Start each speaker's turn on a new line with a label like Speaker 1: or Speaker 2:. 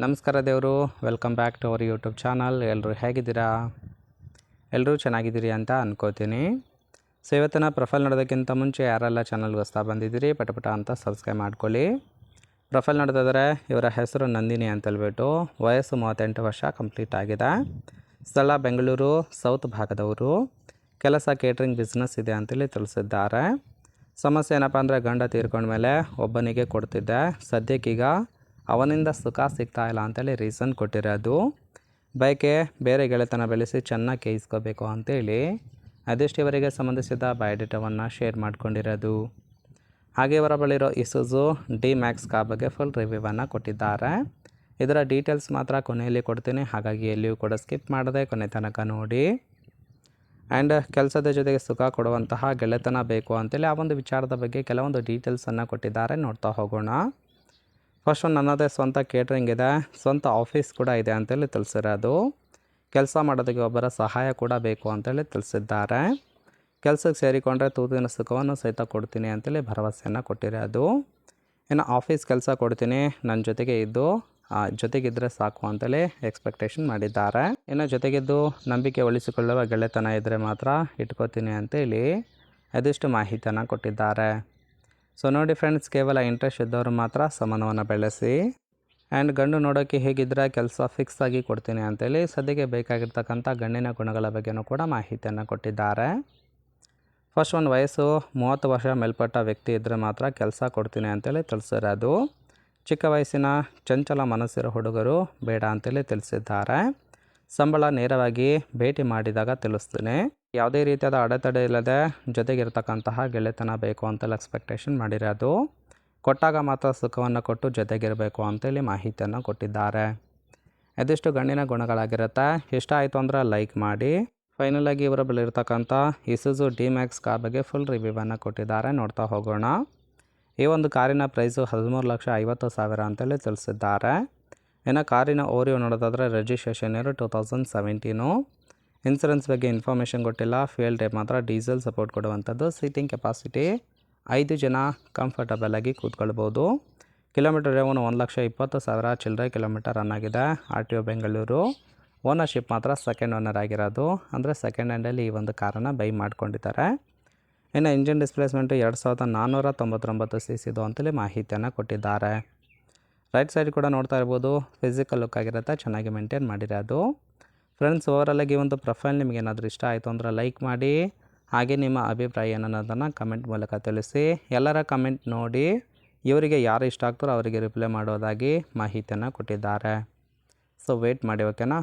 Speaker 1: ನಮಸ್ಕಾರ ದೇವರು, welcome back to our YouTube channel. ಎಲ್ಲರೂ ಹೇಗಿದ್ದೀರಾ? ಎಲ್ಲರೂ ಚೆನ್ನಾಗಿದ್ದೀರಿ ಅಂತ ಅನ್ಕೋತೀನಿ. ಸೊ ಇವತ್ತಿನ ಪ್ರೊಫೈಲ್ ನೋಡೋದಕ್ಕಿಂತ ಮುಂಚೆ ಯಾರೆಲ್ಲ ಚಾನಲ್ಗೆ ಹೊಸ್ತಾ ಬಂದಿದ್ದೀರಿ ಪಟ ಅಂತ ಸಬ್ಸ್ಕ್ರೈಬ್ ಮಾಡ್ಕೊಳ್ಳಿ. ಪ್ರೊಫೈಲ್ ನೋಡೋದಾದರೆ ಇವರ ಹೆಸರು ನಂದಿನಿ ಅಂತೇಳ್ಬಿಟ್ಟು, ವಯಸ್ಸು 38 ವರ್ಷ ಕಂಪ್ಲೀಟ್ ಆಗಿದೆ. ಸ್ಥಳ ಬೆಂಗಳೂರು ಸೌತ್ ಭಾಗದವರು. ಕೆಲಸ ಕೇಟ್ರಿಂಗ್ ಬಿಸ್ನೆಸ್ ಇದೆ ಅಂತೇಳಿ ತಿಳಿಸಿದ್ದಾರೆ. ಸಮಸ್ಯೆ ಏನಪ್ಪ ಅಂದರೆ ಗಂಡ ತೀರ್ಕೊಂಡ್ಮೇಲೆ ಒಬ್ಬನಿಗೆ ಕೊಡ್ತಿದ್ದೆ, ಸದ್ಯಕ್ಕೀಗ ಅವನಿಂದ ಸುಖ ಸಿಗ್ತಾ ಇಲ್ಲ ಅಂತೇಳಿ ರೀಸನ್ ಕೊಟ್ಟಿರೋದು. ಬಯಕೆ ಬೇರೆ ಗೆಳೆತನ ಬೆಳೆಸಿ ಚೆನ್ನಾಗಿ ಕೇಯಿಸ್ಕೋಬೇಕು ಅಂತೇಳಿ ಅದೆಷ್ಟು ಇವರಿಗೆ ಸಂಬಂಧಿಸಿದ ಬಯೋಡೇಟಾವನ್ನು ಶೇರ್ ಮಾಡ್ಕೊಂಡಿರೋದು. ಹಾಗೆ ಇವರ ಬಳಿರೋ ಇಸುಜು ಡಿ-ಮ್ಯಾಕ್ಸ್ ಕಾರ್ ಬಗ್ಗೆ ಫುಲ್ ರಿವ್ಯೂವನ್ನು ಕೊಟ್ಟಿದ್ದಾರೆ. ಇದರ ಡೀಟೇಲ್ಸ್ ಮಾತ್ರ ಕೊನೆಯಲ್ಲಿ ಕೊಡ್ತೀನಿ, ಹಾಗಾಗಿ ಎಲ್ಲಿಯೂ ಕೂಡ ಸ್ಕಿಪ್ ಮಾಡದೆ ಕೊನೆ ತನಕ ನೋಡಿ. ಆ್ಯಂಡ್ ಕೆಲಸದ ಜೊತೆಗೆ ಸುಖ ಕೊಡುವಂತಹ ಗೆಳೆತನ ಬೇಕು ಅಂತೇಳಿ ಆ ಒಂದು ವಿಚಾರದ ಬಗ್ಗೆ ಕೆಲವೊಂದು ಡೀಟೇಲ್ಸನ್ನು ಕೊಟ್ಟಿದ್ದಾರೆ, ನೋಡ್ತಾ ಹೋಗೋಣ. ಫಸ್ಟ್ ನನ್ನದೇ ಸ್ವಂತ ಕೇಟ್ರಿಂಗ್ ಇದೆ, ಸ್ವಂತ ಆಫೀಸ್ ಕೂಡ ಇದೆ ಅಂತೇಳಿ ತಿಳಿಸಿರೋದು. ಕೆಲಸ ಮಾಡೋದಕ್ಕೆ ಒಬ್ಬರ ಸಹಾಯ ಕೂಡ ಬೇಕು ಅಂತೇಳಿ ತಿಳಿಸಿದ್ದಾರೆ. ಕೆಲಸಕ್ಕೆ ಸೇರಿಕೊಂಡ್ರೆ ತೂತಿನ ಸುಖವನ್ನು ಸಹಿತ ಕೊಡ್ತೀನಿ ಅಂತೇಳಿ ಭರವಸೆಯನ್ನು ಕೊಟ್ಟಿರೋದು. ಇನ್ನು ಆಫೀಸ್ ಕೆಲಸ ಕೊಡ್ತೀನಿ, ನನ್ನ ಜೊತೆಗೆ ಇದ್ದು ಜೊತೆಗಿದ್ದರೆ ಸಾಕು ಅಂತೇಳಿ ಎಕ್ಸ್ಪೆಕ್ಟೇಷನ್ ಮಾಡಿದ್ದಾರೆ. ಇನ್ನು ಜೊತೆಗಿದ್ದು ನಂಬಿಕೆ ಉಳಿಸಿಕೊಳ್ಳುವ ಗೆಳೆತನ ಇದ್ದರೆ ಮಾತ್ರ ಇಟ್ಕೋತೀನಿ ಅಂತೇಳಿ ಅದೆಷ್ಟು ಮಾಹಿತಿಯನ್ನು ಕೊಟ್ಟಿದ್ದಾರೆ. ಸೊ ನೋಡಿ ಫ್ರೆಂಡ್ಸ್, ಕೇವಲ ಇಂಟ್ರೆಸ್ಟ್ ಇದ್ದವರು ಮಾತ್ರ ಸಂಬಂಧವನ್ನು ಬೆಳೆಸಿ. ಆ್ಯಂಡ್ ಗಂಡು ನೋಡೋಕ್ಕೆ ಹೇಗಿದ್ದರೆ ಕೆಲಸ ಫಿಕ್ಸ್ ಆಗಿ ಕೊಡ್ತೀನಿ ಅಂತೇಳಿ ಸದ್ಯಕ್ಕೆ ಬೇಕಾಗಿರ್ತಕ್ಕಂಥ ಗಂಡಿನ ಗುಣಗಳ ಬಗ್ಗೆಯೂ ಕೂಡ ಮಾಹಿತಿಯನ್ನು ಕೊಟ್ಟಿದ್ದಾರೆ. ಫಸ್ಟ್ ಒಂದು ವಯಸ್ಸು 30 ವರ್ಷ ಮೇಲ್ಪಟ್ಟ ವ್ಯಕ್ತಿ ಇದ್ದರೆ ಮಾತ್ರ ಕೆಲಸ ಕೊಡ್ತೀನಿ ಅಂತೇಳಿ ತಿಳಿಸಿರೋದು. ಚಿಕ್ಕ ವಯಸ್ಸಿನ ಚಂಚಲ ಮನಸ್ಸಿರೋ ಹುಡುಗರು ಬೇಡ ಅಂತೇಳಿ ತಿಳಿಸಿದ್ದಾರೆ. ಸಂಬಳ ನೇರವಾಗಿ ಭೇಟಿ ಮಾಡಿದಾಗ ತಿಳಿಸ್ತೀನಿ. ಯಾವುದೇ ರೀತಿಯಾದ ಅಡೆತಡೆ ಇಲ್ಲದೆ ಜೊತೆಗಿರ್ತಕ್ಕಂತಹ ಗೆಳೆತನ ಬೇಕು ಅಂತೆಲ್ಲ ಎಕ್ಸ್ಪೆಕ್ಟೇಷನ್ ಮಾಡಿರೋದು. ಕೊಟ್ಟಾಗ ಮಾತ್ರ ಸುಖವನ್ನು ಕೊಟ್ಟು ಜೊತೆಗಿರಬೇಕು ಅಂತೇಳಿ ಮಾಹಿತಿಯನ್ನು ಕೊಟ್ಟಿದ್ದಾರೆ. ಅದೆಷ್ಟು ಗಂಡಿನ ಗುಣಗಳಾಗಿರುತ್ತೆ. ಇಷ್ಟ ಆಯಿತು ಅಂದ್ರೆ ಲೈಕ್ ಮಾಡಿ. ಫೈನಲಾಗಿ ಇವರ ಬಳಿ ಇರ್ತಕ್ಕಂಥ ಇಸುಜು ಡಿ-ಮ್ಯಾಕ್ಸ್ ಕಾರ್ ಬಗ್ಗೆ ಫುಲ್ ರಿವ್ಯೂವನ್ನು ಕೊಟ್ಟಿದ್ದಾರೆ, ನೋಡ್ತಾ ಹೋಗೋಣ. ಈ ಒಂದು ಕಾರಿನ ಪ್ರೈಸು 13,50,000 ಅಂತೇಳಿ ತಿಳಿಸಿದ್ದಾರೆ. ಇನ್ನು ಕಾರಿನ ಓರಿಯೋ ನೋಡೋದಾದರೆ ರಿಜಿಸ್ಟ್ರೇಷನ್ ಇರೋ 2017. ಇನ್ಸೂರೆನ್ಸ್ ಬಗ್ಗೆ ಇನ್ಫಾರ್ಮೇಷನ್ ಕೊಟ್ಟಿಲ್ಲ. ಫ್ಯೂಯಲ್ ಟೈಪ್ ಮಾತ್ರ ಡೀಸೆಲ್ ಸಪೋರ್ಟ್ ಕೊಡುವಂಥದ್ದು. ಸೀಟಿಂಗ್ ಕೆಪಾಸಿಟಿ 5 ಜನ ಕಂಫರ್ಟಬಲ್ ಆಗಿ ಕೂತ್ಕೊಳ್ಬೋದು. ಕಿಲೋಮೀಟರ್ ರೇವನು 1,20,000 ಚಿಲ್ಲರೆ ಕಿಲೋಮೀಟರ್ ರನ್ ಆಗಿದೆ. RTO ಬೆಂಗಳೂರು. ಓನರ್ಶಿಪ್ ಮಾತ್ರ ಸೆಕೆಂಡ್ ಓನರ್ ಆಗಿರೋದು, ಅಂದರೆ ಸೆಕೆಂಡ್ ಹ್ಯಾಂಡಲ್ಲಿ ಈ ಒಂದು ಕಾರನ್ನು ಬೈ ಮಾಡ್ಕೊಂಡಿದ್ದಾರೆ. ಇನ್ನು ಇಂಜಿನ್ ಡಿಸ್ಪ್ಲೇಸ್ಮೆಂಟು 2,499 cc ಅಂತೇಳಿ ಮಾಹಿತಿಯನ್ನು ಕೊಟ್ಟಿದ್ದಾರೆ. ರೈಟ್ ಸೈಡ್ ಕೂಡ ನೋಡ್ತಾ ಇರ್ಬೋದು, ಫಿಸಿಕಲ್ ಲುಕ್ ಆಗಿರುತ್ತೆ, ಚೆನ್ನಾಗಿ ಮೇಂಟೈನ್ ಮಾಡಿರೋದು. ಫ್ರೆಂಡ್ಸ್, ಓವರಾಲಾಗಿ ಒಂದು ಪ್ರೊಫೈಲ್ ನಿಮಗೆ ಏನಾದರೂ ಇಷ್ಟ ಆಯಿತು ಅಂದರೆ ಲೈಕ್ ಮಾಡಿ. ಹಾಗೆ ನಿಮ್ಮ ಅಭಿಪ್ರಾಯ ಏನನ್ನೋದನ್ನು ಕಮೆಂಟ್ ಮೂಲಕ ತಿಳಿಸಿ. ಎಲ್ಲರ ಕಮೆಂಟ್ ನೋಡಿ ಇವರಿಗೆ ಯಾರು ಇಷ್ಟ ಆಗ್ತಾರೋ ಅವರಿಗೆ ರಿಪ್ಲೈ ಮಾಡೋದಾಗಿ ಮಾಹಿತಿಯನ್ನು ಕೊಟ್ಟಿದ್ದಾರೆ. ಸೊ ವೇಟ್ ಮಾಡಿ, ಓಕೆನಾ.